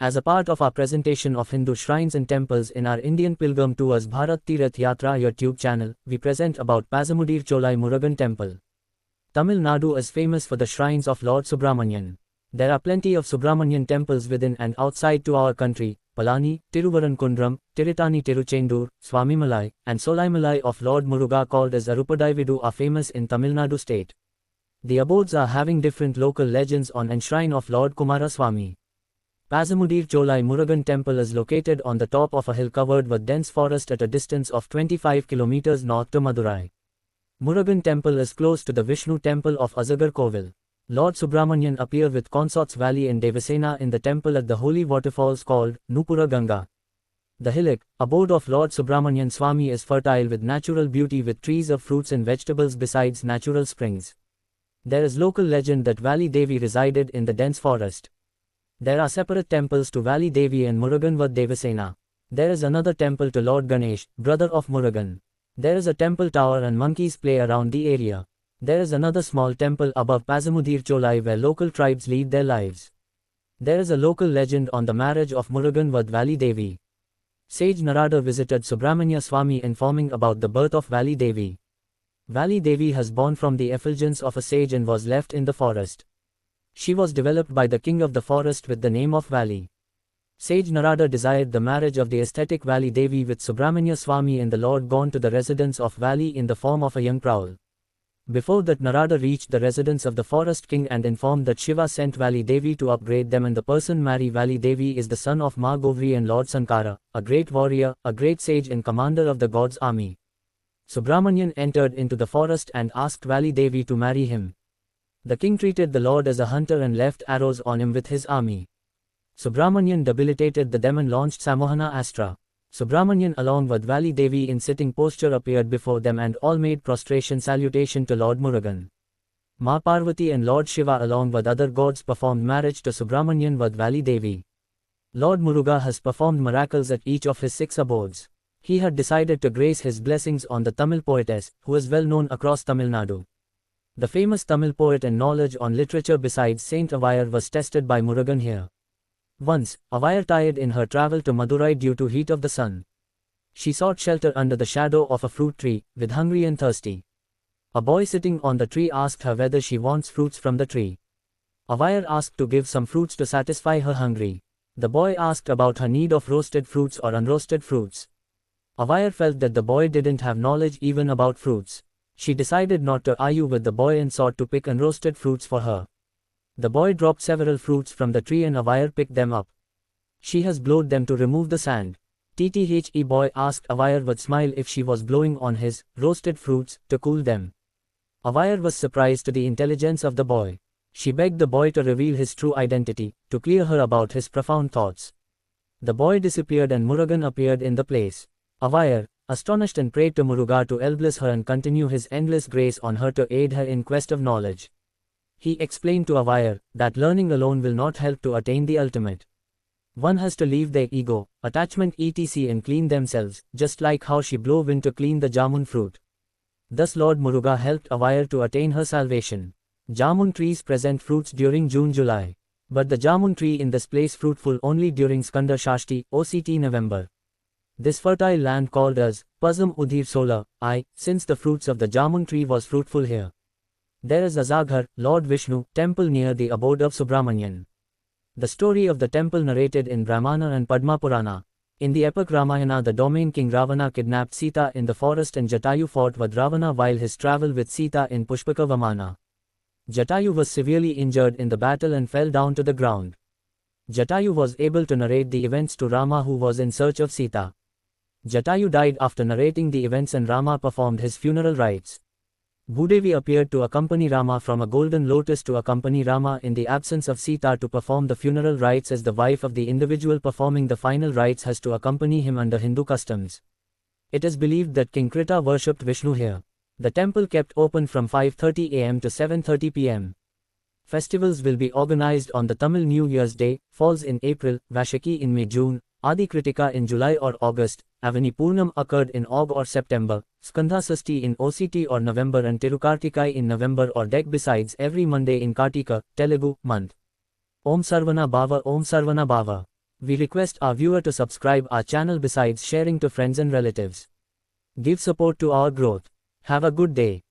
As a part of our presentation of Hindu shrines and temples in our Indian Pilgrim Tours Bharat Tirath Yatra YouTube channel, we present about Pazamudir Cholai Murugan Temple. Tamil Nadu is famous for the shrines of Lord Subramanian. There are plenty of Subramanian temples within and outside to our country. Palani, Tiruvarankunram, Tiritani Tiruchendur, Swamimalai, and Solaimalai of Lord Muruga called as Arupadaividu are famous in Tamil Nadu state. The abodes are having different local legends on and shrine of Lord Kumaraswamy. Pazamudir Cholai Murugan Temple is located on the top of a hill covered with dense forest at a distance of 25 km north to Madurai. Murugan Temple is close to the Vishnu Temple of Azagar Kovil. Lord Subramanian appeared with consorts valley in Devasena in the temple at the holy waterfalls called Nupura Ganga. The hillock, abode of Lord Subramanian Swami, is fertile with natural beauty with trees of fruits and vegetables besides natural springs. There is local legend that Valley Devi resided in the dense forest. There are separate temples to Valley Devi and Murugan Vad Devasena. There is another temple to Lord Ganesh, brother of Murugan. There is a temple tower and monkeys play around the area. There is another small temple above Pazamudir Cholai where local tribes lead their lives. There is a local legend on the marriage of Murugan with Valley Devi. Sage Narada visited Subramania Swami informing about the birth of Valley Devi. Valley Devi has born from the effulgence of a sage and was left in the forest. She was developed by the king of the forest with the name of Valley. Sage Narada desired the marriage of the aesthetic Valley Devi with Subramania Swami and the Lord gone to the residence of Valley in the form of a young prowl. Before that, Narada reached the residence of the forest king and informed that Shiva sent Valley Devi to upgrade them, and the person Mari Valley Devi is the son of Ma Govri and Lord Sankara, a great warrior, a great sage and commander of the god's army. Subramanian entered into the forest and asked Valley Devi to marry him. The king treated the lord as a hunter and left arrows on him with his army. Subramanian debilitated the them and launched Samohana Astra. Subramanian along with Valley Devi in sitting posture appeared before them and all made prostration salutation to Lord Murugan. Ma Parvati and Lord Shiva along with other gods performed marriage to Subramanian with Valley Devi. Lord Muruga has performed miracles at each of his 6 abodes. He had decided to grace his blessings on the Tamil poetess, who is well known across Tamil Nadu. The famous Tamil poet and knowledge on literature besides Saint Avayar was tested by Murugan here. Once, Avayar tired in her travel to Madurai due to heat of the sun. She sought shelter under the shadow of a fruit tree, with hungry and thirsty. A boy sitting on the tree asked her whether she wants fruits from the tree. Avayar asked to give some fruits to satisfy her hungry. The boy asked about her need of roasted fruits or unroasted fruits. Avayar felt that the boy didn't have knowledge even about fruits. She decided not to argue with the boy and sought to pick unroasted fruits for her. The boy dropped several fruits from the tree and Avayar picked them up. She has blowed them to remove the sand. The boy asked Avayar with smile if she was blowing on his roasted fruits to cool them. Avayar was surprised to the intelligence of the boy. She begged the boy to reveal his true identity, to clear her about his profound thoughts. The boy disappeared and Murugan appeared in the place. Avayar, astonished, and prayed to Muruga to bless her and continue his endless grace on her to aid her in quest of knowledge. He explained to Avayar that learning alone will not help to attain the ultimate. One has to leave their ego, attachment etc. and clean themselves, just like how she blew wind to clean the jamun fruit. Thus Lord Muruga helped Avayar to attain her salvation. Jamun trees present fruits during June-July. But the jamun tree in this place fruitful only during Skanda Shashti, OCT November. This fertile land called as Pazam Udhir Sola, since the fruits of the jamun tree was fruitful here. There is Azaghar, Lord Vishnu, temple near the abode of Subramanian. The story of the temple narrated in Brahmana and Padma Purana. In the epic Ramayana, the domain king Ravana kidnapped Sita in the forest and Jatayu fought with Ravana while his travel with Sita in Pushpaka Vamana. Jatayu was severely injured in the battle and fell down to the ground. Jatayu was able to narrate the events to Rama, who was in search of Sita. Jatayu died after narrating the events and Rama performed his funeral rites. Bhudevi appeared to accompany Rama from a golden lotus to accompany Rama in the absence of Sita to perform the funeral rites, as the wife of the individual performing the final rites has to accompany him under Hindu customs. It is believed that King Krita worshipped Vishnu here. The temple kept open from 5:30 am to 7:30 pm. Festivals will be organized on the Tamil New Year's Day, falls in April, Vashaki in May-June, Adi Kritika in July or August, Avani Purnam occurred in Aug or September, Skandha Sasti in OCT or November, and Tirukartikai in November or Dec. Besides every Monday in Kartika, Telugu, month. Om Sarvana Bhava, Om Sarvana Bhava. We request our viewer to subscribe our channel besides sharing to friends and relatives. Give support to our growth. Have a good day.